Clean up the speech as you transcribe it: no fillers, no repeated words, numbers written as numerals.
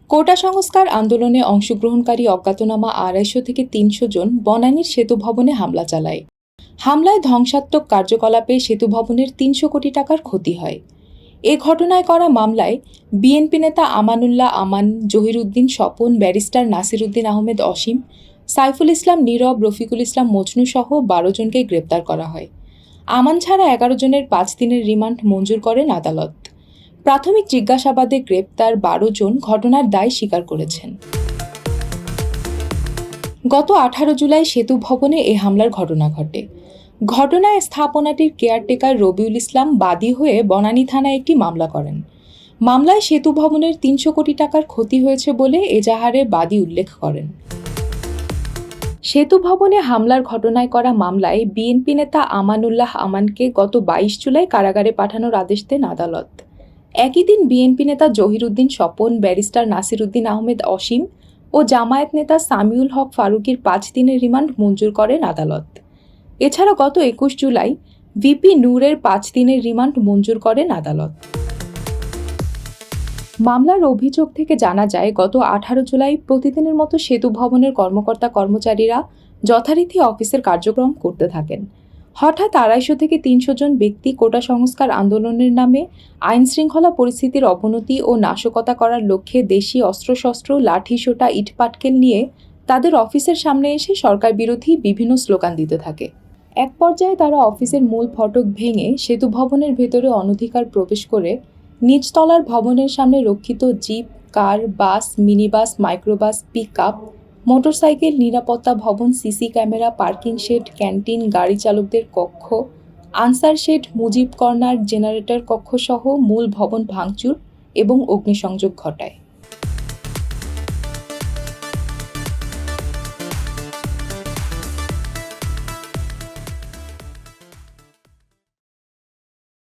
কোটা সংস্কার আন্দোলনে অংশগ্রহণকারী অজ্ঞাতনামা ২৫০ থেকে ৩০০ জন বনানীর সেতু ভবনে হামলা চালায়। হামলায় ধ্বংসাত্মক কার্যকলাপে সেতু ভবনের ৩০০ কোটি টাকার ক্ষতি হয়। এ ঘটনায় করা মামলায় বিএনপি নেতা আমানুল্লাহ আমান, জহিরুদ্দিন স্বপন, ব্যারিস্টার নাসিরুদ্দিন আহমেদ অসীম, সাইফুল ইসলাম নীরব, রফিকুল ইসলাম মজনু সহ ১২ জনকে গ্রেপ্তার করা হয়। আমান ছাড়া ১১ জনের ৫ দিনের রিমান্ড মঞ্জুর করেন আদালত। প্রাথমিক জিজ্ঞাসাবাদে গ্রেপ্তার ১২ জন ঘটনার দায় স্বীকার করেছেন। গত ১৮ জুলাই সেতু ভবনে এ হামলার ঘটনা ঘটে। ঘটনায় স্থাপনাটির কেয়ারটেকার রবিউল ইসলাম বাদী হয়ে বনানী থানায় একটি মামলা করেন। মামলায় সেতু ভবনের ৩০০ কোটি টাকার ক্ষতি হয়েছে বলে এজাহারে বাদী উল্লেখ করেন। সেতু ভবনে হামলার ঘটনায় করা মামলায় বিএনপি নেতা আমানুল্লাহ আমানকে গত ২২ জুলাই কারাগারে পাঠানোর আদেশ দেন আদালত। একই দিন বিএনপি নেতা জহিরুদ্দিন স্বপন, ব্যারিস্টার নাসিরুদ্দিন আহমেদ অসীম ও জামায়াত নেতা সামিউল হক ফারুকীর ৫ দিনের রিমান্ড মঞ্জুর করেন আদালত। এছাড়া গত ২১ জুলাই ভিপি নূরের ৫ দিনের রিমান্ড মঞ্জুর করেন আদালত। মামলার অভিযোগ থেকে জানা যায়, গত ১৮ জুলাই প্রতিদিনের মতো সেতু ভবনের কর্মকর্তা-কর্মচারীরা যথারীতি অফিসের কার্যক্রম করতে থাকেন। হঠাৎ ২৫০ থেকে ৩০০ জন ব্যক্তি কোটা সংস্কার আন্দোলনের নামে আইনশৃঙ্খলা পরিস্থিতির অবনতি ও নাশকতা করার লক্ষ্যে দেশি অস্ত্রশস্ত্র, লাঠিসোঁটা, ইটপাটকেল নিয়ে তাদের অফিসের সামনে এসে সরকার বিরোধী বিভিন্ন স্লোগান দিতে থাকে। এক পর্যায়ে তারা অফিসের মূল ফটক ভেঙে সেতু ভবনের ভেতরে অনধিকার প্রবেশ করে নিচতলার ভবনের সামনে রক্ষিত jeep, car, bus, minibus, microbus, pickup, motorcycle, নিরাপত্তা ভবন, CC camera, parking shed, canteen, গাড়ি চালকদের কক্ষ, Ansar shed, Mujib corner, generator কক্ষ সহ মূল ভবন ভাঙচুর এবং অগ্নিসংযোগ ঘটায়।